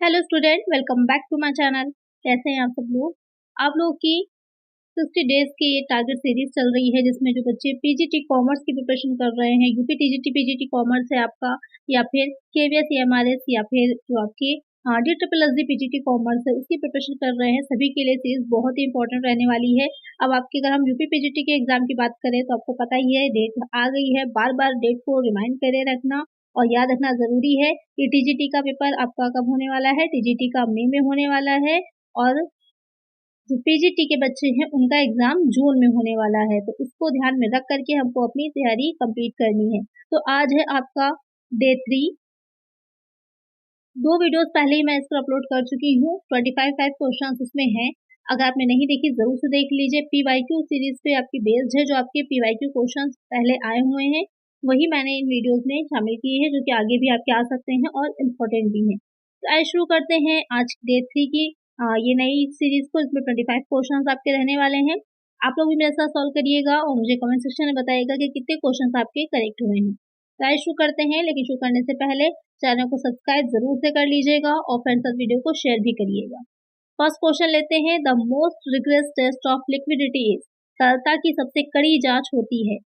Hello student, welcome back to my channel. कैसे हैं आप सब लोग। आप लोगों की 60 डेज की ये टारगेट सीरीज चल रही है, जिसमें जो बच्चे पीजीटी कॉमर्स की प्रिपरेशन कर रहे हैं, यूपी टीजीटी पीजीटी कॉमर्स है आपका, या फिर केवीएस एमआरएस, या फिर जो आपकी DSSD पीजीटी कॉमर्स है, उसकी प्रिपरेशन कर रहे हैं, सभी के लिए सीरीज बहुत ही इंपॉर्टेंट रहने वाली है। अब आपके अगर हम यूपी पीजीटी के एग्जाम की बात करें तो आपको पता ही है, डेट आ गई है। बार बार डेट को रिमाइंड करे रखना और याद रखना जरूरी है कि टीजीटी का पेपर आपका कब होने वाला है। टीजीटी का मई में होने वाला है और जो पीजीटी के बच्चे हैं उनका एग्जाम जून में होने वाला है, तो इसको ध्यान में रख करके हमको अपनी तैयारी कंप्लीट करनी है। तो आज है आपका डे 3। 2 वीडियोस पहले ही मैं इस पर अपलोड कर चुकी हूँ। 25 क्वेश्चन उसमें हैं, अगर आपने नहीं देखी जरूर से देख लीजिए। पीवाईक्यू सीरीज पे आपकी बेस्ड है, जो आपके पीवाईक्यू क्वेश्चन पहले आए हुए हैं वही मैंने इन वीडियोस में शामिल किए हैं, जो कि आगे भी आपके आ सकते हैं और इम्पोर्टेंट भी हैं। तो आइए शुरू करते हैं आज डे 3 की ये नई सीरीज को। इसमें 25 क्वेश्चन आपके रहने वाले हैं। आप लोग भी मेरे साथ सॉल्व करिएगा और मुझे कमेंट सेक्शन में बताइएगा कि कितने क्वेश्चन आपके करेक्ट हुए हैं। तो आइए शुरू करते हैं, लेकिन शुरू करने से पहले चैनल को सब्सक्राइब जरूर से कर लीजिएगा और फ्रेंड्स साथ वीडियो को शेयर भी करिएगा। फर्स्ट क्वेश्चन लेते हैं। The most rigorous test of liquidity is, तरलता की सबसे कड़ी जांच होती है।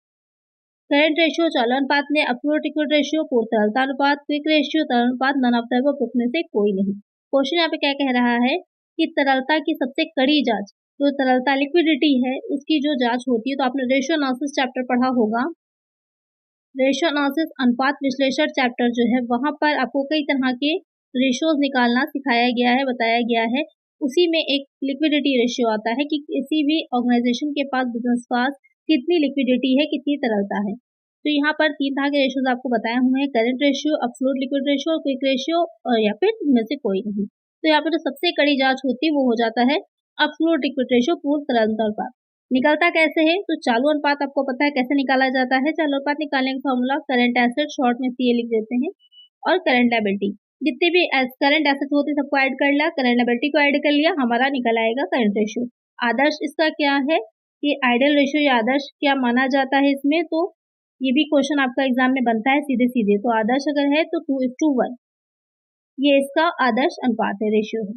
करंट रेशियो, चालन अनुपात में, एब्सोल्यूट लिक्विड रेशियो, पूर्ण तरलता अनुपात, क्विक रेशियो, तरल अनुपात, नन ऑफ द अबव में से कोई नहीं। क्वेश्चन यहाँ पे क्या कह रहा है कि तरलता की सबसे कड़ी जांच, जो तरलता लिक्विडिटी है उसकी जो जांच होती है, तो आपने रेशियो एनालिसिस चैप्टर पढ़ा होगा। रेशियो एनालिसिस अनुपात विश्लेषण चैप्टर जो है, वहां पर आपको कई तरह के रेशियोज निकालना सिखाया गया है, बताया गया है। उसी में एक लिक्विडिटी रेशियो आता है कि किसी भी ऑर्गेनाइजेशन के पास, बिजनेस पास कितनी लिक्विडिटी है, कितनी तरलता है। तो यहाँ पर 3 तरह के रेशियोज आपको बताए हुए हैं, current ratio, absolute liquid ratio और क्विक रेशियो, और या फिर इनमें से कोई नहीं। तो यहाँ पर जो सबसे कड़ी जांच होती है वो हो जाता है एब्सोल्यूट लिक्विड रेशियो, पूर्ण तरलता अनुपात। निकलता कैसे है, तो चालू अनुपात आपको पता है कैसे निकाला जाता है। चालू अनुपात निकालने का फॉर्मूला करंट एसेट, शॉर्ट में सीए लिख देते हैं, और करंट लायबिलिटी, जितने भी करंट एसेट होते हैं सबको ऐड कर लिया, करंट लायबिलिटी को ऐड कर लिया, हमारा निकल आएगा करंट रेशियो। आदर्श इसका क्या है कि आइडियल रेशियो या आदर्श क्या माना जाता है इसमें, तो ये भी क्वेश्चन आपका एग्जाम में बनता है सीधे सीधे। तो आदर्श अगर है तो 2:1, ये इसका आदर्श अनुपात है, रेशियो है।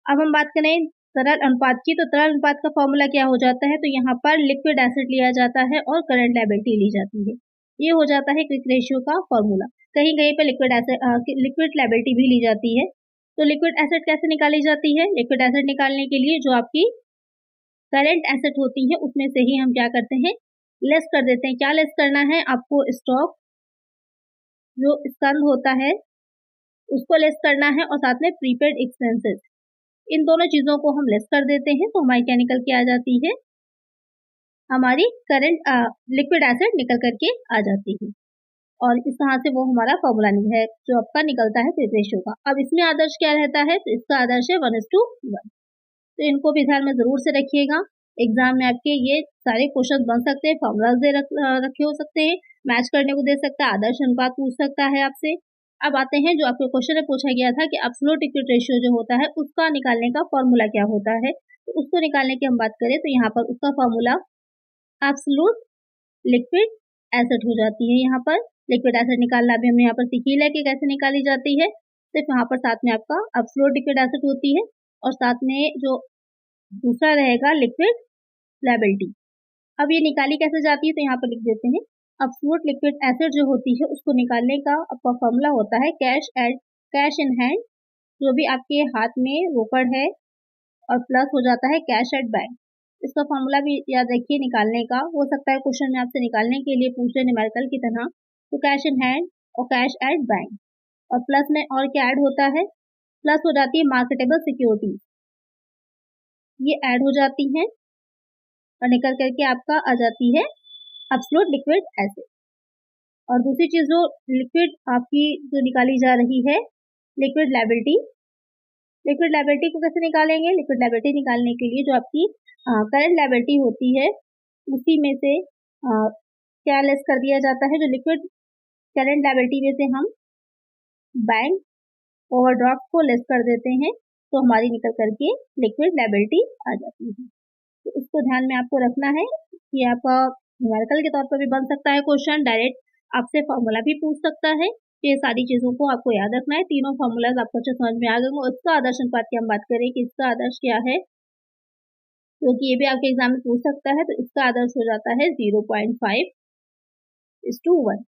अब हम बात करें तरल अनुपात की, तो तरल अनुपात का फॉर्मूला क्या हो जाता है, तो यहाँ पर लिक्विड एसिड लिया जाता है और करंट लायबिलिटी ली जाती है। ये हो जाता है क्विक रेशियो का फॉर्मूला। कहीं कहीं पे लिक्विड लायबिलिटी भी ली जाती है। तो लिक्विड एसिड कैसे निकाली जाती है, लिक्विड एसिड निकालने के लिए जो आपकी करंट एसिड होती है उसमें से ही हम क्या करते हैं, लेस कर देते हैं। क्या लेस करना है आपको, स्टॉक जो स्कंद होता है उसको लेस करना है, और साथ में प्रीपेड एक्सपेंसेस, इन दोनों चीजों को हम लेस कर देते हैं। तो हमारी क्या निकल के आ जाती है, हमारी करंट लिक्विड एसिड निकल करके आ जाती है, और इस तरह से वो हमारा फॉर्मूला है जो आपका निकलता है क्विक रेशियो का। अब इसमें आदर्श क्या रहता है, तो इसका आदर्श है 1:1। तो इनको भी ध्यान में जरूर से रखिएगा। एग्जाम में आपके ये सारे क्वेश्चन बन सकते हैं, फॉर्मूलाज रखे हो सकते हैं, मैच करने को दे सकता है, आदर्श अनुपात पूछ सकता है आपसे। अब आते हैं जो आपके क्वेश्चन में पूछा गया था कि एब्सोल्यूट लिक्विड रेशियो जो होता है उसका निकालने का फॉर्मूला क्या होता है। तो उसको निकालने की हम बात करें तो यहाँ पर उसका फॉर्मूला एब्सोल्यूट लिक्विड एसिड हो जाती है। यहाँ पर लिक्विड एसिड निकालना भी हमने यहाँ पर सीख ही लिया कि कैसे निकाली जाती है। सिर्फ यहाँ पर साथ में आपका एब्सोल्यूट लिक्विड एसिड होती है, और साथ में जो दूसरा रहेगा लिक्विड लायबिलिटी। अब ये निकाली कैसे जाती है, तो यहाँ पर लिख देते हैं, एब्सोल्यूट लिक्विड एसिड जो होती है उसको निकालने का आपका फॉर्मूला होता है कैश इन हैंड, जो भी आपके हाथ में रोकड़ है, और प्लस हो जाता है कैश एट बैंक। इसका फॉर्मूला भी याद रखिए निकालने का, हो सकता है क्वेश्चन में आपसे निकालने के लिए पूछे न्यूमेरिकल की तरह। तो कैश इन हैंड और कैश एट बैंक, और प्लस में और क्या ऐड होता है, प्लस हो जाती है मार्केटेबल सिक्योरिटी, ये ऐड हो जाती है, और निकल करके आपका आ जाती है एब्सोल्यूट लिक्विड एसिड। और दूसरी चीज जो लिक्विड आपकी जो निकाली जा रही है, लिक्विड लायबिलिटी। लिक्विड लायबिलिटी को कैसे निकालेंगे, लिक्विड लायबिलिटी निकालने के लिए जो आपकी करंट लायबिलिटी होती है उसी में से क्या लेस कर दिया जाता है, जो लिक्विड करंट लायबिलिटी में से हम बैंक ओवरड्राफ्ट को लेस कर देते हैं, तो हमारी निकल करके लिक्विड लायबिलिटी आ जाती है। तो इसको ध्यान में आपको रखना है कि आपका न्यूमेरिकल के तौर पर भी बन सकता है क्वेश्चन, डायरेक्ट आपसे फॉर्मूला भी पूछ सकता है, ये सारी चीज़ों को आपको याद रखना है। तीनों फॉर्मूलाज आपको अच्छे समझ में आ गए होंगे। इसका आदर्श अनुपात की हम बात करें कि इसका आदर्श क्या है, क्योंकि ये भी आपके एग्जाम में पूछ सकता है। तो इसका आदर्श हो जाता है 0.5:1।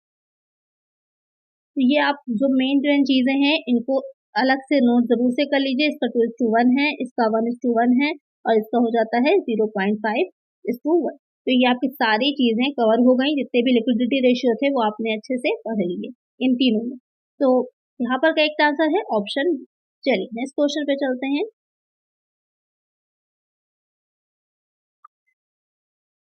तो ये आप जो मेन चीजें हैं इनको अलग से नोट जरूर से कर लीजिए। इसका 2:1 है, इसका 1:1 है और इसका हो जाता है 0.5:1। तो ये आपकी सारी चीजें कवर हो गई। जितने भी लिक्विडिटी रेशियो थे वो आपने अच्छे से पढ़ लिए इन तीनों में। तो यहाँ पर करेक्ट आंसर है ऑप्शन। चलिए नेक्स्ट क्वेश्चन पे चलते हैं।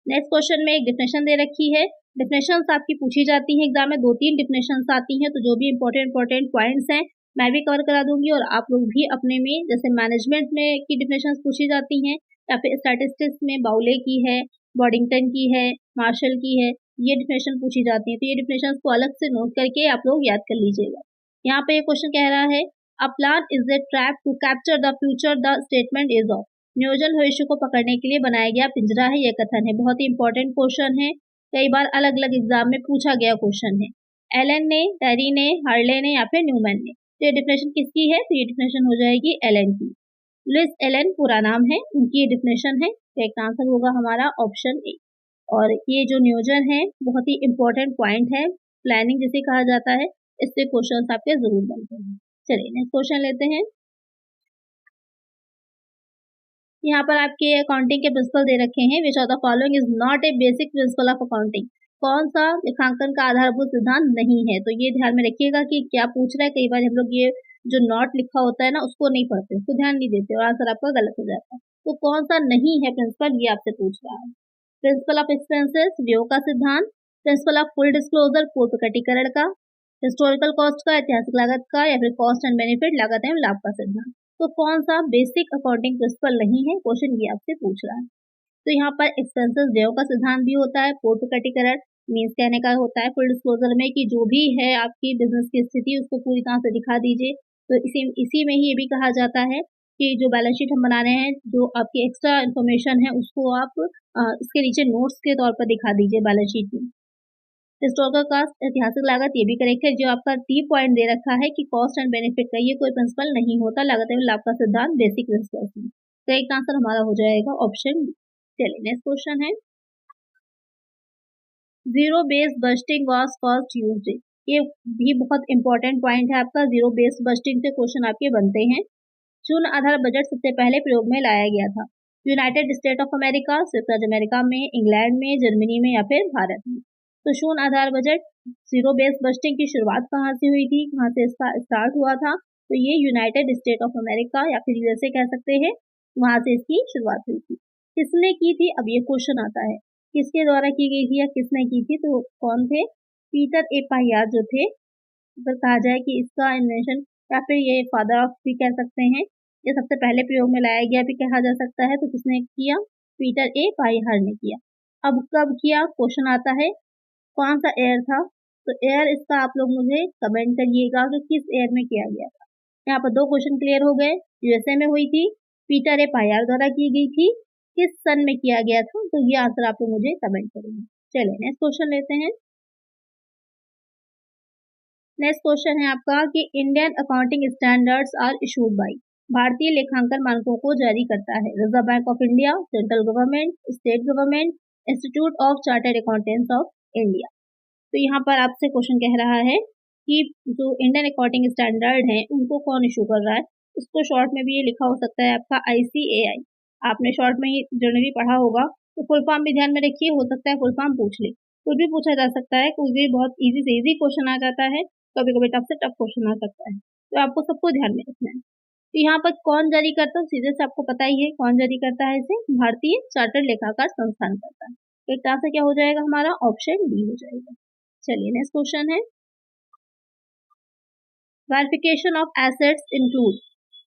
नेक्स्ट क्वेश्चन में एक डिफिनेशन दे रखी है। डिफिनेशंस आपकी पूछी जाती हैं एग्जाम में, 2-3 डिफिनेशंस आती हैं। तो जो भी इंपॉर्टेंट पॉइंट्स हैं मैं भी कवर करा दूंगी और आप लोग भी अपने में, जैसे मैनेजमेंट में की डिफिनेशंस पूछी जाती हैं या फिर स्टैटिस्टिक्स में बाउले की है, बॉडिंगटन की है, मार्शल की है, ये डिफिनेशन पूछी जाती है। तो ये डिफिनेशंस को अलग से नोट करके आप लोग याद कर लीजिएगा। यहाँ पे ये क्वेश्चन कह रहा है, a plan is a trap to capture the future, the statement is of. नियोजन भविष्य को पकड़ने के लिए बनाया गया पिंजरा है, यह कथन है। बहुत ही इंपॉर्टेंट क्वेश्चन है, कई बार अलग अलग एग्जाम में पूछा गया क्वेश्चन है। एलन ने, टेरी ने, हार्ले ने या फिर न्यूमैन ने। तो ये डिफिनेशन किसकी है? तो ये डिफिनेशन हो जाएगी एलन की। लुइस एलन पूरा नाम है, उनकी ये डिफिनेशन है। करेक्ट आंसर होगा हमारा ऑप्शन ए। और ये जो नियोजन है बहुत ही इंपॉर्टेंट पॉइंट है, प्लानिंग जिसे कहा जाता है, इससे क्वेश्चन आपके जरूर बनते हैं। चलिए नेक्स्ट क्वेश्चन लेते हैं। यहाँ पर आपके अकाउंटिंग के प्रिंसिपल दे रखे हैं। विच of the following is not a basic principle of accounting. कौन सा लेखांकन का आधारभूत सिद्धांत नहीं है? तो ये ध्यान में रखिएगा कि क्या पूछ रहा है। कई बार हम लोग ये जो नॉट लिखा होता है ना उसको नहीं पढ़ते, उसको ध्यान नहीं देते और आंसर आपका गलत हो जाता है। तो कौन सा नहीं है प्रिंसिपल, ये आपसे पूछ रहा है। प्रिंसिपल ऑफ एक्सपेंसेस, व्यय का सिद्धांत, प्रिंसिपल ऑफ फुल डिस्क्लोजर, पूर्व प्रकटीकरण का, हिस्टोरिकल कॉस्ट का, ऐतिहासिक लागत का, या फिर कॉस्ट एंड बेनिफिट, लागत एवं लाभ का सिद्धांत। तो कौन सा बेसिक अकाउंटिंग प्रिंसिपल नहीं है, क्वेश्चन ये आपसे पूछ रहा है। तो यहाँ पर एक्सपेंसेस व्यय का सिद्धांत भी होता है, पूर्व प्रकटीकरण मीन्स कहने का होता है फुल डिस्क्लोजर में कि जो भी है आपकी बिजनेस की स्थिति उसको पूरी तरह से दिखा दीजिए। तो इसी में ही ये भी कहा जाता है कि जो बैलेंस शीट हम बना रहे हैं, जो आपकी एक्स्ट्रा इन्फॉर्मेशन है उसको आप इसके नीचे नोट्स के तौर पर दिखा दीजिए बैलेंस शीट में। हिस्टोरिकल कॉस्ट, ऐतिहासिक लागत, ये भी करेक्ट है। जो आपका डी पॉइंट दे रखा है कि कॉस्ट एंड बेनिफिट का, ये कोई प्रिंसिपल नहीं होता। लागत एवं लाभ का सिद्धांत बेसिक प्रिंसिपल है। करेक्ट आंसर हमारा हो जाएगा ऑप्शन डी। चलिए नेक्स्ट क्वेश्चन है, zero based budgeting was first used. ये भी बहुत इंपॉर्टेंट पॉइंट है आपका। जीरो बेस्ड बस्टिंग से क्वेश्चन आपके बनते हैं। शून्य आधार बजट सबसे पहले प्रयोग में लाया गया था यूनाइटेड स्टेट ऑफ अमेरिका, संयुक्त राज्य अमेरिका में, इंग्लैंड में, जर्मनी में या फिर भारत में। तो शून्य आधार बजट, जीरो बेस्ड बस्टिंग की शुरुआत कहाँ से हुई थी, कहाँ से इसका स्टार्ट हुआ था? तो ये यूनाइटेड स्टेट ऑफ अमेरिका या फिर यूएसए कह सकते हैं, वहां से इसकी शुरुआत हुई थी। किसने की थी? अब ये क्वेश्चन आता है किसके द्वारा की गई थी या किसने की थी? तो कौन थे? पीटर ए पाहियार जो थे, अगर कहा जाए कि इसका इन्वेंशन या फिर ये फादर ऑफ भी कह सकते हैं, ये सबसे पहले प्रयोग में लाया गया भी कहा जा सकता है। तो किसने किया? पीटर ए पाहियार ने किया। अब कब किया क्वेश्चन आता है, कौन सा ईयर था? तो ईयर इसका आप लोग मुझे कमेंट करिएगा कि किस ईयर में किया गया था। यहाँ पर दो क्वेश्चन क्लियर हो गए। यूएसए में हुई थी, पीटर ए पाहियार द्वारा की गई थी, किस सन में किया गया था? तो ये आंसर आप लोग मुझे कमेंट करेंगे। चलिए नेक्स्ट क्वेश्चन लेते हैं। नेक्स्ट क्वेश्चन है आपका कि Indian accounting standards are issued by. भारतीय लेखांकन मानकों को जारी करता है Reserve Bank of India, central government, state government, Institute of Chartered Accountants of India. तो यहाँ पर आपसे क्वेश्चन कह रहा है कि जो इंडियन अकाउंटिंग स्टैंडर्ड है उनको कौन इशू कर रहा है। उसको शॉर्ट में भी ये लिखा हो सकता है आपका ICAI। आपने शॉर्ट में ही जनरली पढ़ा होगा, तो फुल फॉर्म भी ध्यान में रखिए, हो सकता है फुल फॉर्म पूछ ले। कुछ भी पूछा जा सकता है, कुछ भी बहुत इजी से इजी क्वेश्चन आ जाता है, कभी कभी टफ से टफ क्वेश्चन आ सकता है। तो आपको सबको ध्यान में रखना है। तो यहाँ पर कौन जारी करता है? सीधे से आपको पता ही है कौन जारी करता है इसे, भारतीय चार्टर्ड लेखाकार संस्थान करता है। तो एक तरह से क्या हो जाएगा हमारा ऑप्शन डी हो जाएगा। चलिए नेक्स्ट क्वेश्चन है, वेरिफिकेशन ऑफ एसेट्स इंक्लूड,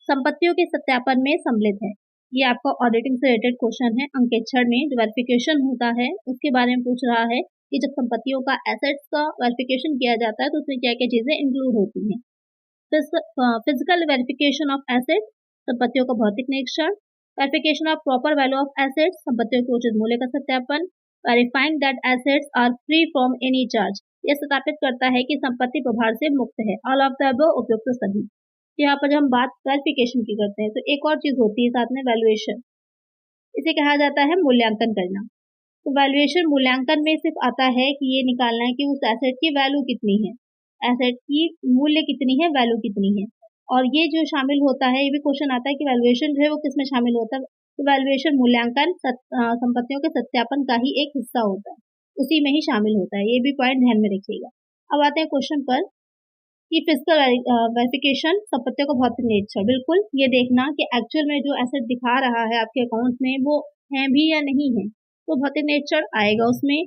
संपत्तियों के सत्यापन में सम्मिलित है। ये आपका ऑडिटिंग से रिलेटेड क्वेश्चन है। अंक 6 में जो वेरिफिकेशन होता है उसके बारे में पूछ रहा है कि जब संपत्तियों का एसेट्स का वेरिफिकेशन किया जाता है तो उसमें क्या क्या चीजें इंक्लूड होती हैं। फिजिकल वेरिफिकेशन ऑफ एसेट्स, संपत्तियों का भौतिक निरीक्षण, verification of proper value of assets, संपत्तियों के उचित मूल्य का सत्यापन, verifying that assets are free from any charge, यह सत्यापित करता है कि संपत्ति प्रभार से मुक्त है। ऑल ऑफ द अबव उपयुक्त सभी। यहाँ पर जब हम बात क्लैरिफिकेशन की करते हैं तो एक और चीज होती है साथ में वैल्यूएशन। इसे कहा जाता है मूल्यांकन करना। तो वैल्यूएशन मूल्यांकन में सिर्फ आता है कि ये निकालना है कि उस एसेट की वैल्यू कितनी है, एसेट की मूल्य कितनी है, वैल्यू कितनी है। और ये जो शामिल होता है, ये भी क्वेश्चन आता है कि वैल्यूएशन जो है वो किस में शामिल होता है। तो वैल्यूएशन मूल्यांकन संपत्तियों के सत्यापन का ही एक हिस्सा होता है, उसी में ही शामिल होता है। ये भी पॉइंट ध्यान में रखिएगा। अब आते हैं क्वेश्चन पर कि फिजिकल वेरिफिकेशन संपत्तियों का भौतिक निरीक्षण। बिल्कुल ये देखना कि एक्चुअल में जो एसेट दिखा रहा है आपके अकाउंट में वो है भी या नहीं है, तो भौतिक निरीक्षण आएगा उसमें।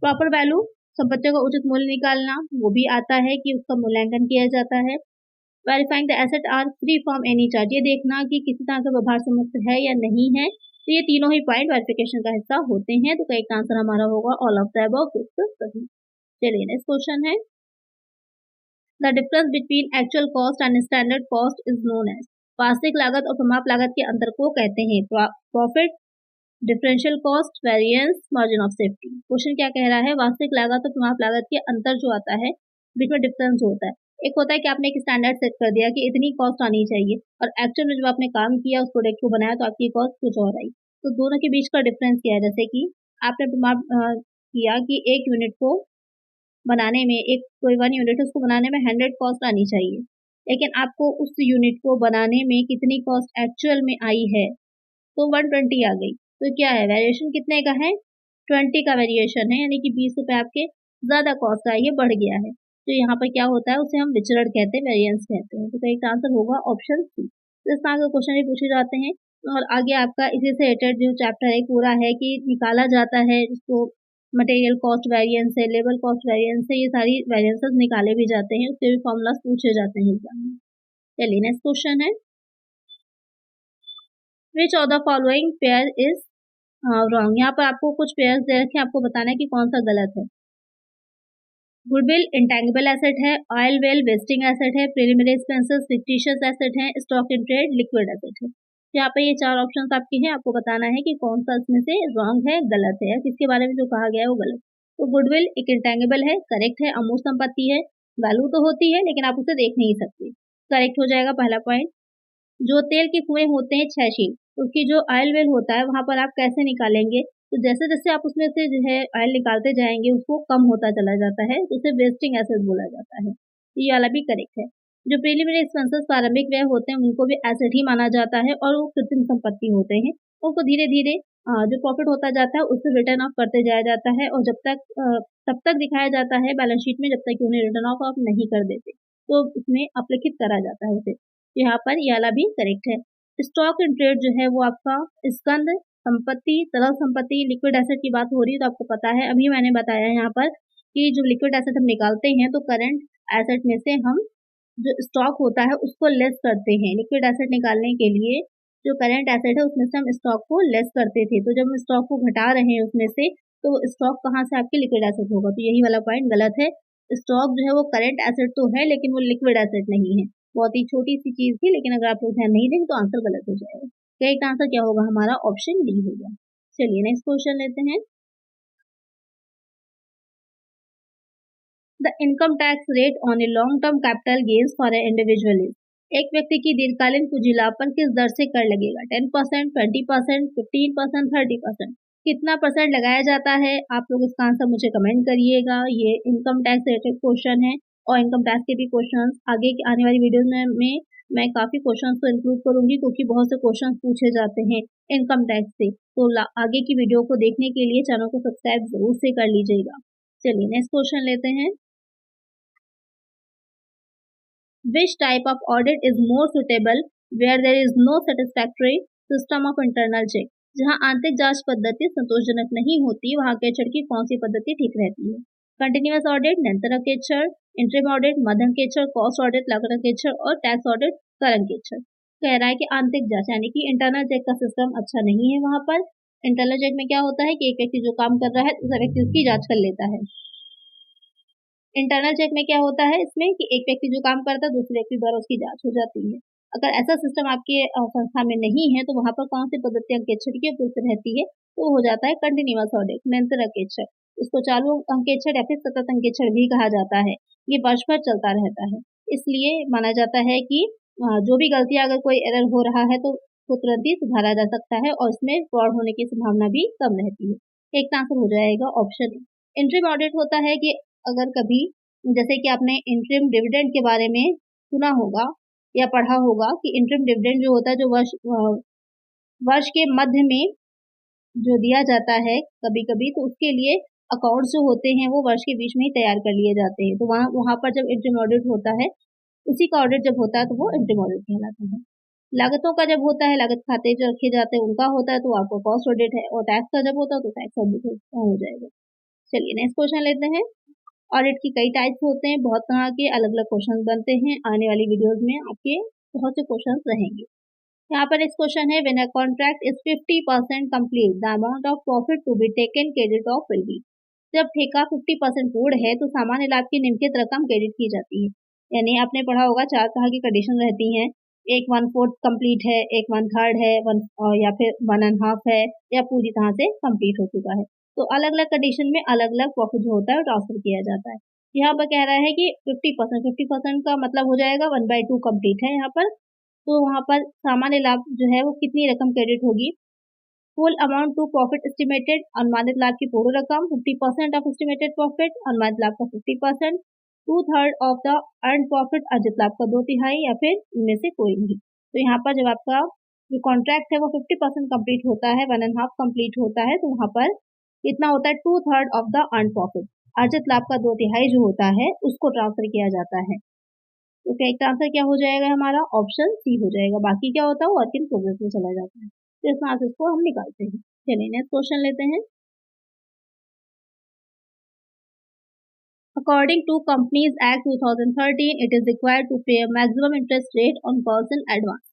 प्रॉपर वैल्यू संपत्तियों का उचित मूल्य निकालना, वो भी आता है कि उसका मूल्यांकन किया जाता है। Verifying the asset are free from any charge, ये देखना कि किसी तरह का व्यवहार से मुक्त है या नहीं है। तो ये तीनों ही पॉइंट वेरिफिकेशन का हिस्सा होते हैं। तो करेक्ट आंसर हमारा होगा ऑल ऑफ द अबव, सभी। चलिए नेक्स्ट क्वेश्चन है, the difference between actual cost and standard cost is known as, वास्तविक लागत और प्रमाप लागत के अंतर को कहते हैं profit, differential cost, variance, margin of safety. Question क्या कह रहा है, वास्तविक लागत और प्रमाप लागत के अंतर जो आता है, बीच में डिफरेंस होता है। एक होता है कि आपने एक स्टैंडर्ड सेट कर दिया कि इतनी कॉस्ट आनी चाहिए, और एक्चुअल में जब आपने काम किया उस प्रोडक्ट को बनाया तो आपकी कॉस्ट कुछ और आई। तो दोनों के बीच का डिफरेंस क्या है, जैसे कि आपने प्रमाप किया कि एक यूनिट को बनाने में, एक कोई 1 यूनिट उसको बनाने में 100 कॉस्ट आनी चाहिए, लेकिन आपको उस यूनिट को बनाने में कितनी कॉस्ट एक्चुअल में आई है, तो 120 आ गई। तो क्या है, वेरिएशन कितने का है, 20 का वेरिएशन है, यानी कि 20 रुपये आपके ज़्यादा कॉस्ट आई है, बढ़ गया है। तो यहाँ पर क्या होता है, उसे हम विचरण कहते हैं, वेरिएंस कहते हैं। तो करेक्ट आंसर होगा ऑप्शन सी। तो इस तरह के क्वेश्चन भी पूछे जाते हैं। और आगे आपका इसी से रिलेटेड जो चैप्टर है पूरा है कि निकाला जाता है, जिसको मटेरियल कॉस्ट वेरिएंस है, लेबर कॉस्ट वेरिएंस है, ये सारी वेरिएंसेस निकाले भी जाते हैं, उसके भी फॉर्मूलाज पूछे जाते हैं एग्जाम में। चलिए नेक्स्ट क्वेश्चन है, विच of the following pair is wrong. यहाँ पर आपको कुछ पेयर्स दे रखे हैं, आपको बताना है कि कौन सा गलत है। गुडविल इंटेंगिबल एसेट है, ऑयल वेल वेस्टिंग एसेट है, प्रिलिमिनरी एक्सपेंसेस फिक्टिशियस एसेट है, stock in trade liquid asset है। यहाँ पे ये 4 ऑप्शंस आपके हैं, आपको बताना है कि कौन सा इसमें से रॉन्ग है, गलत है, किसके बारे में जो कहा गया है वो गलत। तो गुडविल एक इंटेंगिबल है, करेक्ट है, अमूर्त संपत्ति है, वैल्यू तो होती है लेकिन आप उसे देख नहीं सकते, करेक्ट हो जाएगा पहला पॉइंट। जो तेल के कुएं होते हैं क्षयशील, उसकी जो ऑयल वेल होता है वहां पर आप कैसे निकालेंगे, तो जैसे जैसे आप उसमें से जो है ऑयल निकालते जाएंगे उसको कम होता चला जाता है, तो उसे वेस्टिंग एसेट बोला जाता है। ये वाला भी करेक्ट है। जो प्रीलिमिनरी एक्सपेंसेस प्रारंभिक व्यय होते हैं उनको भी एसेट ही माना जाता है, और वो कृत्रिम संपत्ति होते हैं, उनको धीरे धीरे जो प्रॉफिट होता जाता है उससे रिटर्न ऑफ करते जाया जाता है, और तब तक दिखाया जाता है बैलेंस शीट में जब तक कि उन्हें रिटर्न ऑफ आप नहीं कर देते, तो उसमें अपलिखित करा जाता है उसे। यहाँ पर ये वाला भी करेक्ट है। स्टॉक इन ट्रेड जो है वो आपका स्कंद संपत्ति, तरल संपत्ति, लिक्विड एसेट की बात हो रही है, तो आपको पता है अभी मैंने बताया यहाँ पर कि जो लिक्विड एसेट हम निकालते हैं तो करंट एसेट में से हम जो स्टॉक होता है उसको लेस करते हैं। लिक्विड एसेट निकालने के लिए जो करंट एसेट है उसमें से हम स्टॉक को लेस करते थे, तो जब हम स्टॉक को घटा रहे हैं उसमें से, तो स्टॉक कहाँ से आपके लिक्विड एसेट होगा, तो यही वाला पॉइंट गलत है। स्टॉक जो है वो करंट एसेट तो है लेकिन वो लिक्विड एसेट नहीं है, बहुत ही छोटी सी चीज थी, लेकिन अगर आप लोग ध्यान नहीं देंगे तो आंसर गलत हो जाएगा। करेक्ट आंसर क्या होगा हमारा, ऑप्शन डी होगा। चलिए नेक्स्ट क्वेश्चन लेते हैं, the income tax rate on a long term capital gains for a individual is, एक व्यक्ति की दीर्घकालीन पूंजी लाभ पर किस दर से कर लगेगा, 10%, 20%, 15%, 30%, कितना परसेंट लगाया जाता है। आप लोग इसका आंसर मुझे कमेंट करिएगा। ये इनकम टैक्स रिलेटेड क्वेश्चन है, और इनकम टैक्स के भी क्वेश्चन आगे की आने वाली वीडियोज में मैं काफी क्वेश्चंस को इंक्लूड करूंगी, क्योंकि बहुत से क्वेश्चंस पूछे जाते हैं इनकम टैक्स से। तो आगे की वीडियो को देखने के लिए चैनल को सब्सक्राइब जरूर से कर लीजिएगा। चलिए नेक्स्ट क्वेश्चन लेते हैं, which type of audit is more suitable where there is no satisfactory system of internal check, जहां आंतरिक जांच पद्धति संतोषजनक नहीं होती वहां केचर की कौन सी पद्धति ठीक रहती है। कंटिन्यूअस ऑडिट, निरंतर केचर, इंटरिम ऑडिट, मध्यम केचर, कॉस्ट ऑडिट, लगातार केचर, और टैक्स ऑडिट, करंट केचर। कह रहा है कि आंतरिक जांच यानी कि इंटरनल चेक का सिस्टम अच्छा नहीं है वहां पर। इंटरनल चेक में क्या होता है कि एक व्यक्ति जो काम कर रहा है दूसरा व्यक्ति उसकी जांच कर लेता है। इंटरनल चेक में क्या होता है इसमें कि एक व्यक्ति जो काम करता है दूसरे व्यक्ति द्वारा उसकी जांच हो जाती है। अगर ऐसा सिस्टम आपके संस्था में नहीं है तो वहां पर कौन सी पद्धति केचर की उपयुक्त रहती है, तो हो जाता है कंटिन्यूअस ऑडिट, निरंतर केचर। इसको चालू अंकेक्षण या फिर सतत अंकेक्षण भी कहा जाता है। ये वर्ष भर चलता रहता है। इसलिए माना जाता है कि जो भी गलतियां अगर कोई एरर हो रहा है तो तुरंत ही सुधारा जा सकता है और इसमें फ्रॉड होने की संभावना भी कम रहती है। एक आंसर हो जाएगा ऑप्शन ए। इंटरिम ऑडिट होता है कि अगर कभी जैसे कि आपने इंटरिम डिविडेंड के बारे में सुना होगा या पढ़ा होगा कि इंटरिम डिविडेंड जो होता है जो वर्ष के मध्य में जो दिया जाता है कभी कभी, तो उसके लिए अकाउंट्स जो होते हैं वो वर्ष के बीच में ही तैयार कर लिए जाते हैं। तो वहाँ पर जब इंटरिम ऑडिट होता है, उसी का ऑडिट जब होता है तो वो इंटरिम ऑडिट कहलाता है। लागतों का जब होता है, लागत खाते जो रखे जाते हैं उनका होता है तो आपको कॉस्ट ऑडिट है, और टैक्स का जब होता है तो टैक्स ऑडिट हो जाएगा। चलिए नेक्स्ट क्वेश्चन लेते हैं। ऑडिट की कई टाइप्स होते हैं, बहुत तरह के अलग अलग क्वेश्चन बनते हैं। आने वाली वीडियोज में आपके बहुत से क्वेश्चन रहेंगे। यहाँ पर इस क्वेश्चन है, when a contract is 50% complete the amount of profit to be taken credit of will be. जब ठेका 50% पूर्ण है तो सामान्य लाभ की निम्नलिखित रकम क्रेडिट की जाती है। यानी आपने पढ़ा होगा 4 तरह की कंडीशन रहती हैं, एक 1/4 कंप्लीट है, एक 1/3 है, या फिर 1.5 है, या पूरी तरह से कंप्लीट हो चुका है। तो अलग अलग कंडीशन में अलग अलग प्रॉफिट जो होता है ट्रांसफर किया जाता है। यहाँ पर कह रहा है कि 50% का मतलब हो जाएगा 1/2 कंप्लीट है यहाँ पर। तो वहाँ पर सामान्य लाभ जो है वो कितनी रकम क्रेडिट होगी, full amount to profit estimated, अनुमानित लाभ की पूर्ण रकम, 50% ऑफ एस्टिमेटेड प्रॉफिट, अनुमानित लाभ का 50%, 2/3 ऑफ द अर्न प्रॉफिट, अर्जित लाभ का 2/3, या फिर इनमें से कोई नहीं। तो यहाँ पर जब आपका जो कॉन्ट्रैक्ट है वो 50% कंप्लीट होता है, 1.5 कंप्लीट होता है, तो वहाँ पर कितना होता है, 2/3 ऑफ द अर्न प्रॉफिट, अर्जित लाभ का 2/3 जो होता है उसको ट्रांसफर किया जाता है। तो करेक्ट आंसर क्या हो जाएगा हमारा, ऑप्शन सी हो जाएगा। बाकी क्या होता है वर्क इन प्रोग्रेस में चला जाता है। तो इस आंसर को हम निकालते हैं। चलिए नेक्स्ट क्वेश्चन लेते हैं। According to Companies Act 2013, it is required to pay a maximum interest rate on calls in advance.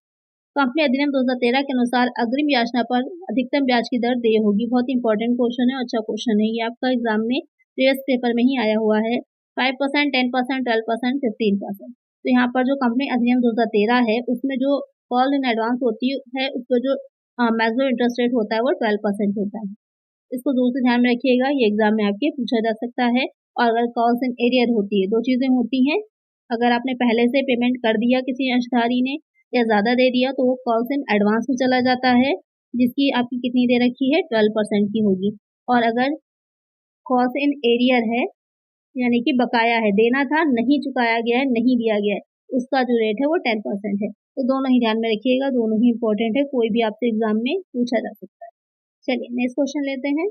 Company अधिनियम 2013 के अनुसार अग्रिम याचना पर अधिकतम ब्याज की दर देय होगी। बहुत इंपॉर्टेंट क्वेश्चन है, अच्छा क्वेश्चन है ये, आपका एग्जाम में प्रीवियस पेपर में ही आया हुआ है। 5%, 10%, 12%, 15%। तो यहाँ पर जो कंपनी अधिनियम 2013 है उसमें जो कॉल इन एडवांस होती है उस पर जो मैक्सिमम इंटरेस्ट रेट होता है वो 12% होता है। इसको दूर से ध्यान में रखिएगा, ये एग्जाम में आपके पूछा जा सकता है। और अगर कॉल्स इन एरियर होती है, दो चीज़ें होती हैं, अगर आपने पहले से पेमेंट कर दिया किसी अंशधारी ने या ज़्यादा दे दिया तो वो कॉल्स इन एडवांस में चला जाता है, जिसकी आपकी कितनी दे रखी है, 12% की होगी। और अगर कॉल्स इन एरियर है यानी कि बकाया है, देना था नहीं चुकाया गया है, नहीं दिया गया है, उसका जो रेट है वो 10% है। तो दोनों ही ध्यान में रखिएगा, दोनों ही इंपॉर्टेंट है, कोई भी आपसे एग्जाम में पूछा जा सकता है। चलिए नेक्स्ट क्वेश्चन लेते हैं।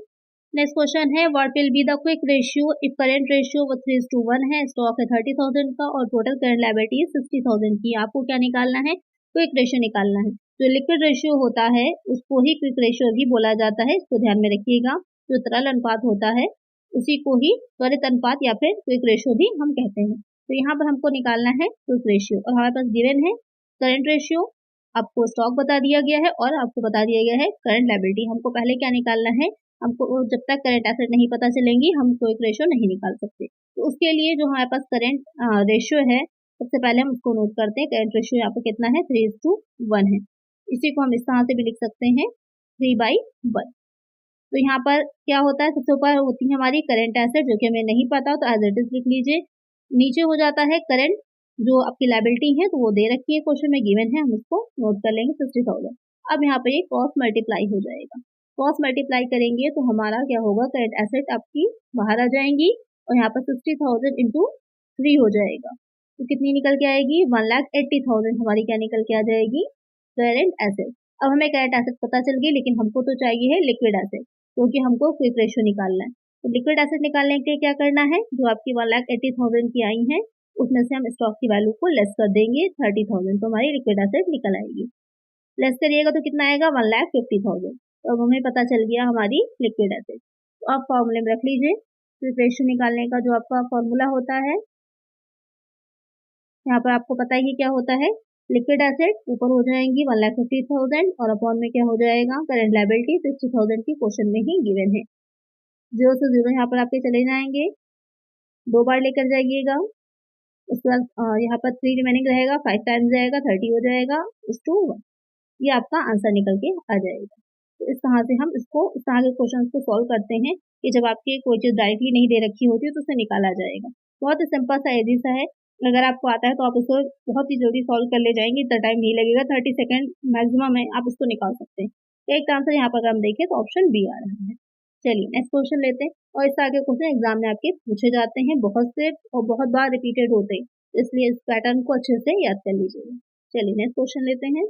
नेक्स्ट क्वेश्चन है, what will be the quick ratio if current ratio 3:1 है, स्टॉक है 30,000 का और टोटल करंट लायबिलिटी है 60,000 की। आपको क्या निकालना है, क्विक रेशियो निकालना है। जो लिक्विड रेशियो होता है उसको ही क्विक रेशियो भी बोला जाता है, इसको ध्यान में रखिएगा। जो तरल अनुपात होता है उसी को ही त्वरित अनुपात या फिर क्विक रेशियो भी हम कहते हैं। तो यहाँ पर हमको निकालना है क्विक रेशियो, और हमारे पास गिवन है करंट रेशियो, आपको स्टॉक बता दिया गया है और आपको बता दिया गया है करंट लायबिलिटी। हमको पहले क्या निकालना है, हमको जब तक करंट एसेट नहीं पता चलेंगी हम क्विक रेशियो नहीं निकाल सकते। तो उसके लिए जो हमारे पास करंट रेशियो है, सबसे पहले हम उसको नोट करते हैं। करंट रेशियो यहाँ पर कितना है, 3:1 है। इसी को हम इस तरह से भी लिख सकते हैं, 3/1। तो यहाँ पर क्या होता है, सबसे ऊपर होती है हमारी करंट एसेट, जो कि हमें नहीं पता तो एज इट इज लिख लीजिए। नीचे हो जाता है करंट जो आपकी लायबिलिटी है, तो वो दे रखी है क्वेश्चन में, गिवन है, हम इसको नोट कर लेंगे 60,000। अब यहाँ पर ये कॉस्ट मल्टीप्लाई हो जाएगा। कॉस्ट मल्टीप्लाई करेंगे तो हमारा क्या होगा, करंट एसेट आपकी बाहर आ जाएंगी और यहाँ पर 60,000 इंटू 3 हो जाएगा। तो कितनी निकल के आएगी, 1,80,000 हमारी क्या निकल के आ जाएगी, करंट एसेट। अब हमें करंट एसेट पता चल गई, लेकिन हमको तो चाहिए है लिक्विड एसेट, क्योंकि हमको क्विक रेशियो निकालना है। तो लिक्विड एसेट निकालने के लिए क्या करना है, जो आपकी 1,80,000 की आई है उसमें से हम स्टॉक की वैल्यू को लेस कर देंगे 30,000, तो हमारी लिक्विड एसेट निकल आएगी। लेस करिएगा तो कितना आएगा, 1,50,000। तो अब हमें पता चल गया हमारी लिक्विड एसेट। तो आप फॉर्मूले में रख लीजिए, क्विक रेशियो निकालने का जो आपका फॉर्मूला होता है, यहाँ पर आपको पता ही क्या होता है, लिक्विड एसेट ऊपर हो जाएंगी 1,50,000 और अपॉन में क्या हो जाएगा, करंट लायबिलिटी 60,000 की क्वेश्चन में ही गिवन है। 0 से 0 यहाँ पर आपके चले जाएंगे, 2 बार लेकर जाइएगा। उसके बाद यहाँ पर 3 रिमेनिंग रहेगा, 5 टाइम्स जाएगा, 30 हो जाएगा, इस टू 1। ये आपका आंसर निकल के आ जाएगा। तो इस तरह से हम इस तरह के क्वेश्चन को सॉल्व करते हैं कि जब आपके कोई चीज़ डायरेक्टली नहीं दे रखी होती है तो उसे निकाला जाएगा। बहुत ही सिंपल सा इजी सा है। अगर आपको आता है तो आप इसको बहुत ही जल्दी सॉल्व कर ले जाएंगे, इतना टाइम नहीं लगेगा, 30 सेकेंड मैक्सिमम है, आप इसको निकाल सकते हैं। तो एक आंसर यहाँ पर हम देखें तो ऑप्शन बी आ रहा है। चलिए नेक्स्ट क्वेश्चन लेते हैं। और इससे आगे क्वेश्चन एग्जाम में आपके पूछे जाते हैं, बहुत से और बहुत बार रिपीटेड होते हैं, इसलिए इस पैटर्न को अच्छे से याद कर लीजिएगा। चलिए नेक्स्ट क्वेश्चन लेते हैं।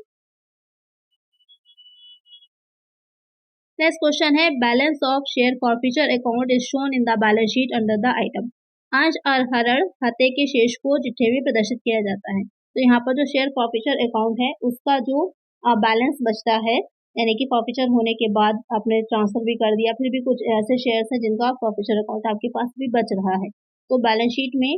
नेक्स्ट क्वेश्चन है, balance of share forfeiture account is shown in the balance sheet under the item. अंश और हरण खाते के शेष को चिट्ठे में प्रदर्शित किया जाता है। तो यहाँ पर जो शेयर फॉरफीचर अकाउंट है उसका जो बैलेंस बचता है, यानी कि फॉरफीचर होने के बाद आपने ट्रांसफर भी कर दिया, फिर भी कुछ ऐसे शेयर्स हैं जिनका फॉरफीचर अकाउंट आपके पास भी बच रहा है, तो बैलेंस शीट में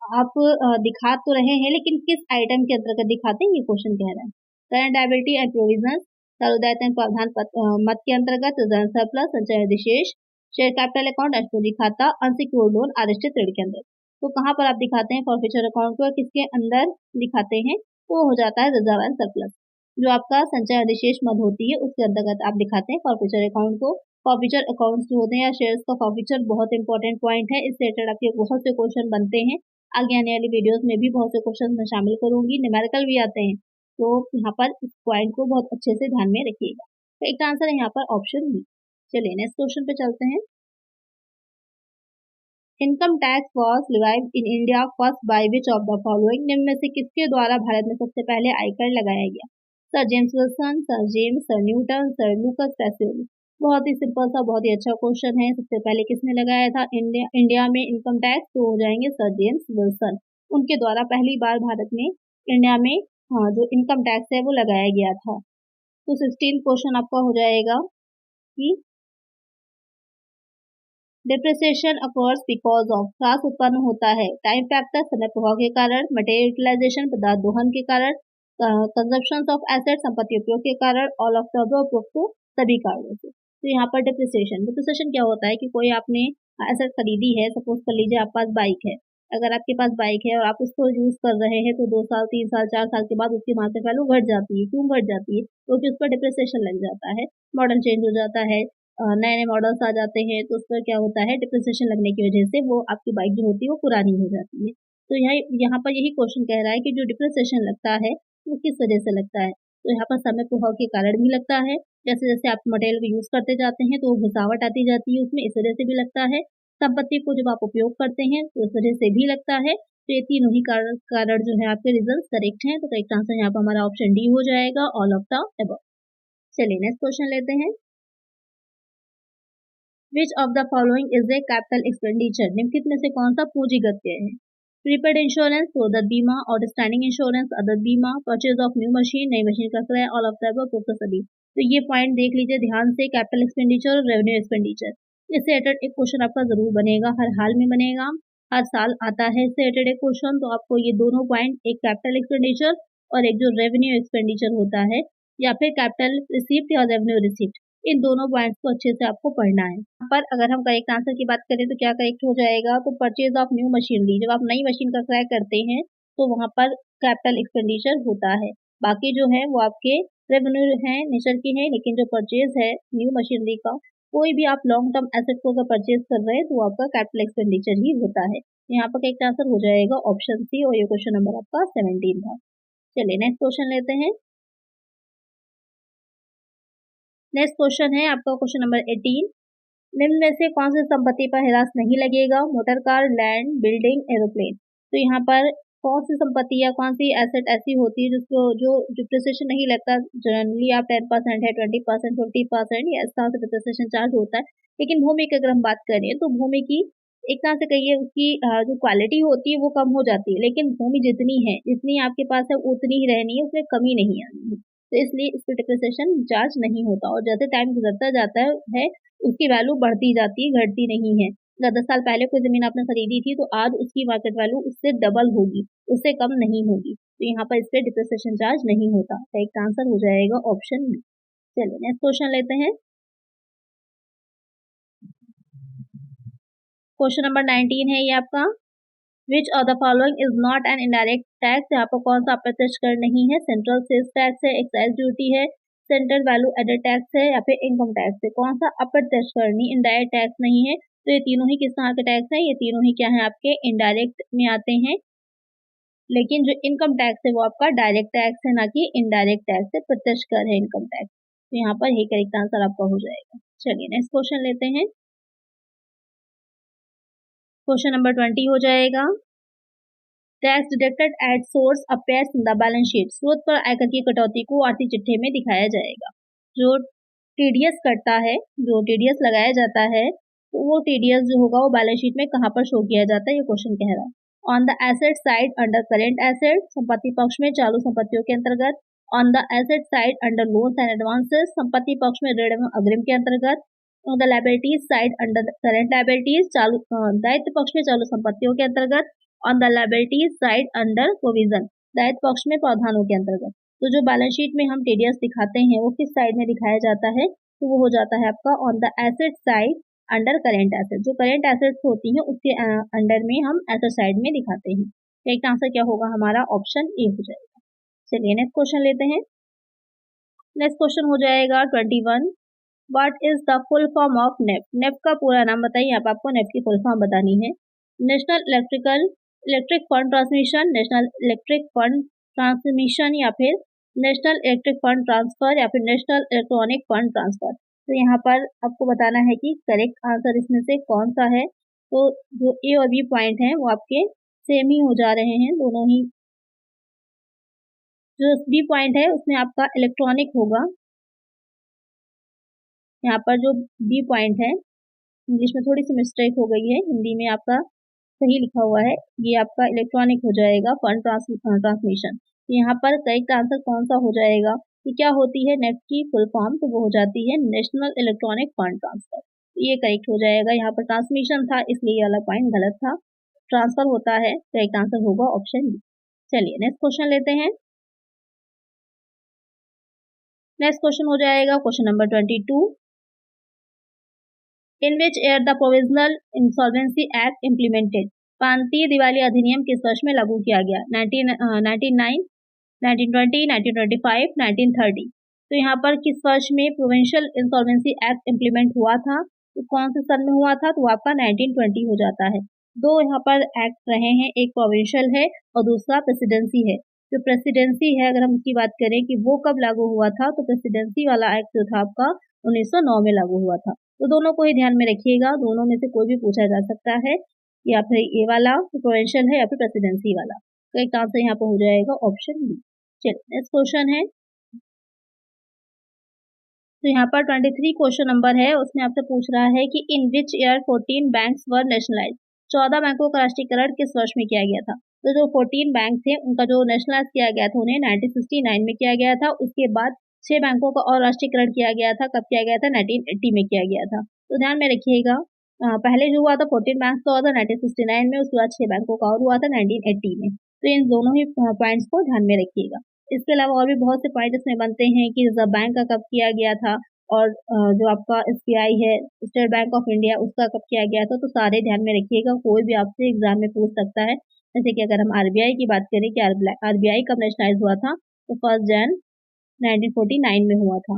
आप दिखा तो रहे हैं, लेकिन किस आइटम के अंतर्गत दिखाते हैं ये क्वेश्चन कह रहा है। करंट लायबिलिटी एंड प्रोविजन, सर्वोदयतन प्रावधान मत के अंतर्गत, रिजर्व सरप्लस, संचय अधिशेष, शेयर कैपिटल अकाउंट, अष्टभुजी खाता, अनसिक्योर्ड लोन, आरक्षित ऋण के अंदर। तो कहाँ पर आप दिखाते हैं फॉरफीचर अकाउंट को, किसके अंदर दिखाते हैं, वो हो जाता है रिजर्व एंड सरप्लस। जो आपका संचय अधिशेष मद होती है उसके अंतर्गत आप दिखाते हैं फॉरफीचर अकाउंट को। फॉरफीचर अकाउंट्स जो होते हैं या शेयर्स का फॉरफीचर बहुत इंपॉर्टेंट पॉइंट है, इससे रिलेटेड आपके बहुत से क्वेश्चन बनते हैं। आगे आने वाली वीडियोस में भी बहुत से क्वेश्चन मैं शामिल करूंगी, न्यूमेरिकल भी आते हैं, तो यहाँ पर इस पॉइंट को बहुत अच्छे से ध्यान में रखिएगा। तो एक आंसर है यहाँ पर ऑप्शन बी। चलिए नेक्स्ट क्वेश्चन पे चलते हैं। Income tax was levied in India first by which of the following. निम्न में से किसके द्वारा भारत में सबसे पहले आयकर लगाया गया? Sir James Wilson, sir James, sir Newton, sir लूकस Pacioli. बहुत ही सिंपल सा, बहुत ही अच्छा क्वेश्चन है। सबसे पहले किसने लगाया था इंडिया में इनकम टैक्स? तो हो जाएंगे सर जेम्स विल्सन। उनके द्वारा पहली बार भारत में इंडिया में जो इनकम टैक्स है वो लगाया गया था। तो 16 क्वेश्चन आपका हो जाएगा कि डिप्रिसिएशन अकर्स बिकॉज ऑफ, ह्रास उत्पन्न होता है टाइम फैक्टर, समय प्रभाव के कारण, मटेरियल यूटिलाइजेशन, पदार्थ दोहन के कारण, कंजप्शन ऑफ एसेट, संपत्ति उपयोग के कारण, ऑल ऑफ द अबव, सभी कारणों से। तो यहाँ पर डिप्रिसिएशन क्या होता है कि कोई आपने एसेट खरीदी है, सपोज कर लीजिए आपके पास बाइक है। अगर आपके पास बाइक है और आप उसको यूज कर रहे हैं तो 2 साल 3 साल 4 साल के बाद उसकी मार्केट वैल्यू घट जाती है। क्यों घट जाती है? क्योंकि उस पर डिप्रिसिएशन लग जाता है, मॉडल चेंज हो जाता है, नए नए मॉडल्स आ जाते हैं, तो उस पर क्या होता है, डिप्रिसिएशन लगने की वजह से वो आपकी बाइक जो होती है वो पुरानी हो जाती है। तो यहाँ पर यही क्वेश्चन कह रहा है कि जो डिप्रिसिएशन लगता है वो किस वजह से लगता है। तो यहाँ पर समय प्रभाव के कारण भी लगता है, जैसे जैसे आप मटेरियल यूज करते जाते हैं तो घिसावट आती जाती है उसमें, इस वजह से भी लगता है। संपत्ति को जब आप उपयोग करते हैं तो इस वजह से भी लगता है। तो ये तीनों ही कारण जो है आपके रिजल्ट करेक्ट हैं। तो करेक्ट आंसर यहाँ पर हमारा ऑप्शन डी हो जाएगा, ऑल ऑफ द अबव। चलिए नेक्स्ट क्वेश्चन लेते हैं। विच of the following is a capital expenditure. निम्नलिखित में से कौन सा पूंजीगत व्यय है? प्रीपेड इंश्योरेंस, प्रोदत्त बीमा, आउटस्टैंडिंग इंश्योरेंस, अदर बीमा, परचेज ऑफ न्यू मशीन, नई मशीन का क्रय, ऑल ऑफ द अबव, उपरोक्त सभी। तो ये पॉइंट देख लीजिए ध्यान से, कैपिटल एक्सपेंडिचर और रेवेन्यू एक्सपेंडिचर। इससे रिलेटेड एक क्वेश्चन आपका जरूर बनेगा, हर हाल में बनेगा, हर साल आता है इससे रिलेटेड एक क्वेश्चन। तो आपको ये दोनों पॉइंट, एक कैपिटल एक्सपेंडिचर और एक जो रेवेन्यू एक्सपेंडिचर होता है, या फिर कैपिटल रिसिप्ट या रेवेन्यू रिसिप्ट, इन दोनों पॉइंट्स को अच्छे से आपको पढ़ना है। यहाँ पर अगर हम करेक्ट आंसर की बात करें तो क्या करेक्ट हो जाएगा? तो परचेज ऑफ न्यू मशीनरी, जब आप नई मशीन का क्रय करते हैं तो वहाँ पर कैपिटल एक्सपेंडिचर होता है। बाकी जो है वो आपके रेवेन्यू है, नेचर की है, लेकिन जो परचेज है न्यू मशीनरी का, कोई भी आप लॉन्ग टर्म एसेट को अगर परचेज कर रहे हैं तो आपका कैपिटल एक्सपेंडिचर ही होता है। यहाँ पर करेक्ट आंसर हो जाएगा ऑप्शन सी, और ये क्वेश्चन नंबर आपका 17 था। चलिए नेक्स्ट क्वेश्चन लेते हैं। नेक्स्ट क्वेश्चन है आपका क्वेश्चन नंबर 18। निम्न में से कौन सी संपत्ति पर हिरास नहीं लगेगा? Motor car, land, building, aeroplane. तो यहाँ पर कौन सी संपत्ति या कौन सी एसेट ऐसी होती है जिसको जो डिप्रिसिएशन नहीं लगता? जनरली आप 10% है, 20%, 50% या इस तरह से डिप्रिसिएशन चार्ज होता है। लेकिन भूमि की अगर हम बात करें तो भूमि की एक तरह से कहिए उसकी जो क्वालिटी होती है वो कम हो जाती है, लेकिन भूमि जितनी है, जितनी आपके पास है उतनी ही रहनी है, उसमें कमी नहीं आनी है। तो इसलिए इस पर डिप्रिसिएशन चार्ज नहीं होता, और जैसे टाइम गुजरता जाता है उसकी वैल्यू बढ़ती जाती है, घटती नहीं है। अगर 10 साल पहले कोई जमीन आपने खरीदी थी तो आज उसकी मार्केट वैल्यू उससे डबल होगी, उससे कम नहीं होगी। तो यहाँ पर इस पर डिप्रिसिएशन चार्ज नहीं होता। करेक्ट आंसर हो जाएगा ऑप्शन बी। चलिए नेक्स्ट क्वेश्चन लेते हैं। क्वेश्चन नंबर 19 है ये आपका। विच of the following is not an indirect tax. यहाँ पर कौन सा अप्रत्यक्ष कर नहीं है? सेंट्रल सेल्स टैक्स है, एक्साइज ड्यूटी है, सेंट्रल वैल्यू एडेड टैक्स है या फिर इनकम टैक्स है, कौन सा अप्रत्यक्ष करनी, इनडायरेक्ट टैक्स नहीं है। तो ये तीनों ही किस तरह के टैक्स है, ये तीनों ही क्या है आपके इनडायरेक्ट में आते हैं। लेकिन जो इनकम टैक्स है वो आपका डायरेक्ट टैक्स है, ना कि इनडायरेक्ट टैक्स है, प्रत्यक्ष कर है इनकम टैक्स। तो यहाँ पर यही करेक्ट आंसर आपका हो जाएगा। चलिए नेक्स्ट क्वेश्चन लेते हैं। क्वेश्चन नंबर 20 हो जाएगा। Tax deducted at source appears in the balance sheet. स्रोत पर आयकर की कटौती को आर्थिक चिट्ठे में दिखाया जाएगा। जो टीडीएस कटता है, जो टीडीएस लगाया जाता है, तो वो टीडीएस जो होगा वो बैलेंस शीट में कहाँ पर शो किया जाता है, ये क्वेश्चन कह रहा है। On the asset side under current asset, संपत्ति पक्ष में चालू संपत्तियों के अंतर्गत। On the asset side under loans and advances, संपत्ति पक्ष में ऋण एवं अग्रिम के अंतर्गत। On the liabilities side under current liabilities, चालू दायित्व पक्ष में चालू संपत्तियों के अंतर्गत। On the liabilities side under provision, दायित्व पक्ष में प्रावधानों के अंतर्गत। तो जो बैलेंस शीट में हम टीडीएस दिखाते हैं वो किस साइड में दिखाया जाता है, तो वो हो जाता है आपका on the asset side under current asset. जो करेंट एसेट्स होती हैं उसके अंडर में हम एसेट साइड में दिखाते हैं। करेक्ट आंसर क्या होगा हमारा, ऑप्शन ए हो जाएगा। चलिए नेक्स्ट क्वेश्चन लेते हैं। नेक्स्ट क्वेश्चन हो जाएगा 21। What is the full form of NEFT. NEFT का पूरा नाम बताइए। यहाँ पर आपको नेफ्ट की फुल फॉर्म बतानी है। National electric fund transmission, national electric fund transmission, या फिर नेशनल इलेक्ट्रिक फंड ट्रांसफर, या फिर नेशनल इलेक्ट्रॉनिक फंड ट्रांसफर। तो यहाँ पर आपको बताना है कि करेक्ट आंसर इसमें से कौन सा है। तो जो ए और बी पॉइंट हैं वो आपके सेम ही हो जा रहे हैं दोनों ही। जो बी पॉइंट है उसमें आपका इलेक्ट्रॉनिक होगा। यहाँ पर जो बी पॉइंट है, इंग्लिश में थोड़ी सी मिस्टेक हो गई है, हिंदी में आपका सही लिखा हुआ है, ये आपका इलेक्ट्रॉनिक हो जाएगा फंड ट्रांसमिशन। यहाँ पर करेक्ट आंसर कौन सा हो जाएगा, कि क्या होती है नेफ्ट की फुल फॉर्म, तो वो हो जाती है नेशनल इलेक्ट्रॉनिक फंड ट्रांसफर। ये करेक्ट हो जाएगा। यहाँ पर ट्रांसमिशन था इसलिए ये वाला पॉइंट गलत था, ट्रांसफर होता है। करेक्ट आंसर होगा ऑप्शन बी। चलिए नेक्स्ट क्वेश्चन लेते हैं। नेक्स्ट क्वेश्चन हो जाएगा question number 22। In which year the provisional insolvency act implemented. प्रांतीय दिवाली अधिनियम किस वर्ष में लागू किया गया, 1999, 1920, 1925, 1930। तो यहाँ पर किस वर्ष में प्रोविंशियल इंसॉल्वेंसी एक्ट इम्प्लीमेंट हुआ था, तो कौन से सन में हुआ था, तो आपका 1920 हो जाता है। दो यहाँ पर एक्ट रहे हैं, एक प्रोविंशियल है और दूसरा प्रेसिडेंसी है। जो प्रेसिडेंसी है अगर हम उसकी बात करें कि वो कब लागू हुआ था, तो प्रेसिडेंसी वाला एक्ट जो था आपका 1909 में लागू हुआ था। तो दोनों को ही ध्यान में रखिएगा, दोनों में से कोई भी पूछा जा सकता है, या फिर ये वाला प्रोविंशियल है या फिर प्रेसिडेंसी वाला। तो एक आंसर यहाँ पर हो जाएगा ऑप्शन बी। चलिए नेक्स्ट क्वेश्चन है। तो यहाँ पर 23 क्वेश्चन नंबर है, उसमें आपसे पूछ रहा है कि in which year 14 banks were nationalise. 14 बैंकों का राष्ट्रीयकरण किस वर्ष में किया गया था। तो जो 14 बैंक थे उनका जो नेशनलाइज किया गया था उन्हें 1969 में किया गया था। उसके बाद 6 बैंकों का और राष्ट्रीयकरण किया गया था, कब किया गया था, 1980 में किया गया था। तो ध्यान में रखिएगा, पहले जो हुआ था 14 बैंक का हुआ था 1969 में, उसके बाद 6 बैंकों का और हुआ था 1980 में। तो इन दोनों ही पॉइंट्स को ध्यान में रखिएगा। इसके अलावा और भी बहुत से पॉइंट इसमें बनते हैं कि रिजर्व बैंक का कब किया गया था, और जो आपका एसबीआई है, स्टेट बैंक ऑफ इंडिया, उसका कब किया गया था। तो सारे ध्यान में रखिएगा, कोई भी आपसे एग्जाम में पूछ सकता है। जैसे कि अगर हम आरबीआई की बात करें कि आरबीआई कब नेशनलाइज हुआ था, तो 1 जनवरी 1949 में हुआ था।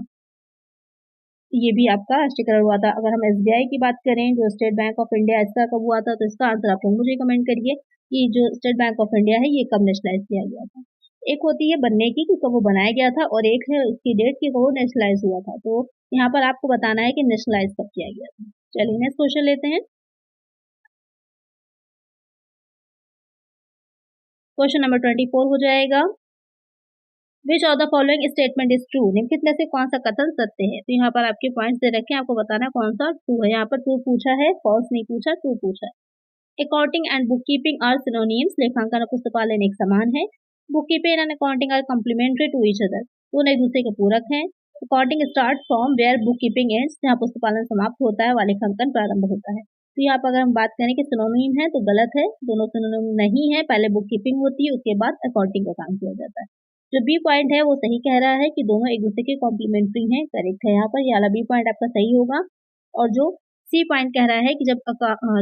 ये भी आपका राष्ट्रीयकरण हुआ था। अगर हम एसबीआई की बात करें, जो स्टेट बैंक ऑफ इंडिया, इसका कब हुआ था, तो इसका आंसर आप लोग मुझे कमेंट करिए कि जो स्टेट बैंक ऑफ इंडिया है ये कब नेशनलाइज किया गया था। एक होती है बनने की कि कब वो बनाया गया था, और एक है उसकी डेट की वो नेशनलाइज हुआ था। तो यहाँ पर आपको बताना है कि नेशनलाइज कब किया गया था। चलिए नेक्स्ट क्वेश्चन लेते हैं। क्वेश्चन नंबर 24 हो जाएगा। विच of the following statement is true. निम्नलिखित में से कौन सा कथन सत्य है। तो यहाँ पर आपके पॉइंट्स दे रखे हैं, आपको बताना है कौन सा ट्रू है। यहाँ पर ट्रू पूछा है, फॉल्स नहीं पूछा, ट्रू पूछा है। Accounting and book keeping are synonyms. लेखांकन और पुस्तकालय एक समान है। Book keeping and accounting are complementary to each other. दोनों एक दूसरे के पूरक हैं। Accounting start from where book keeping ends. जहाँ पुस्तकालय समाप्त होता है वहाँ लेखांकन प्रारंभ होता है। तो यहाँ पर अगर हम बात करें कि सिनोनिम है तो गलत है, दोनों सिनोनिम नहीं है। पहले बुक कीपिंग होती है, उसके बाद अकाउंटिंग का काम किया जाता है। जो बी पॉइंट है वो सही कह रहा है कि दोनों एक दूसरे के कॉम्प्लीमेंट्री हैं, करेक्ट है। यहाँ पर ये वाला बी पॉइंट आपका सही होगा। और जो सी पॉइंट कह रहा है कि जब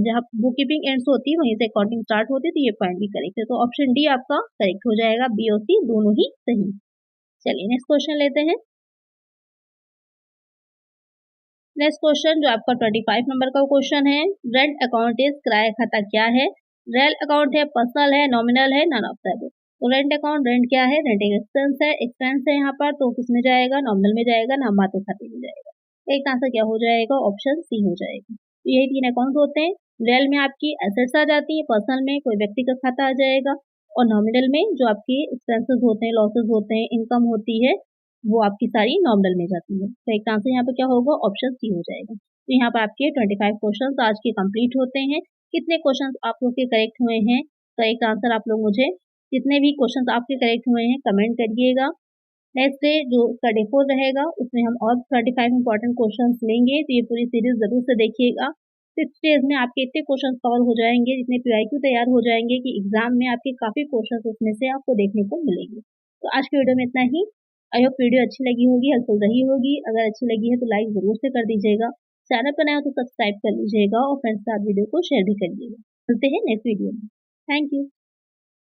जहाँ बुक कीपिंग एंड्स होती है वहीं से अकाउंटिंग स्टार्ट होती है, तो ये पॉइंट भी करेक्ट है। तो ऑप्शन डी आपका करेक्ट हो जाएगा, बी और सी दोनों ही सही। चलिए नेक्स्ट क्वेश्चन लेते हैं। नेक्स्ट क्वेश्चन जो आपका 25 नंबर का क्वेश्चन है, रेंट अकाउंट इज किराया खाता क्या है? रेल अकाउंट है, पर्सनल है, नॉमिनल है, नन ऑफ द। तो रेंट अकाउंट, रेंट क्या है? रेंट एक एक्सपेंस है, एक्सपेंस है यहाँ पर, तो किस में जाएगा? नॉमिनल में जाएगा, नाम मात्र खाते में जाएगा। एक आंसर क्या हो जाएगा? ऑप्शन सी हो जाएगा। तो यही 3 अकाउंट होते हैं। रेल में आपकी एसेट्स आ जाती है, पर्सनल में कोई व्यक्ति का खाता आ जाएगा, और नॉमिनल में जो आपके एक्सपेंसेस होते हैं, लॉसेस होते हैं, इनकम होती है, वो आपकी सारी नॉमिनल में जाती है। तो एक आंसर यहाँ पे क्या होगा? ऑप्शन सी हो जाएगा। तो यहाँ पर आपके 25 क्वेश्चन आज के कंप्लीट होते हैं। कितने क्वेश्चन आप लोग के करेक्ट हुए हैं? तो एक आंसर आप लोग मुझे जितने भी क्वेश्चन आपके करेक्ट हुए हैं कमेंट करिएगा। नेक्स्ट डे जो उसका डे 4 रहेगा उसमें हम और 35 इंपॉर्टेंट क्वेश्चन लेंगे, तो ये पूरी सीरीज जरूर से देखिएगा। 6 डेज में आपके इतने क्वेश्चन कवर हो जाएंगे, जितने PYQ तैयार हो जाएंगे कि एग्जाम में आपके काफी क्वेश्चन उसमें से आपको देखने को मिलेंगे। तो आज की वीडियो में इतना ही। आई होप वीडियो अच्छी लगी होगी, हेल्पफुल रही होगी। अगर अच्छी लगी है तो लाइक जरूर से कर दीजिएगा, चैनल पर नया हो तो सब्सक्राइब कर लीजिएगा और फ्रेंड्स के साथ वीडियो को शेयर भी करिएगा। मिलते हैं नेक्स्ट वीडियो में। Thank you.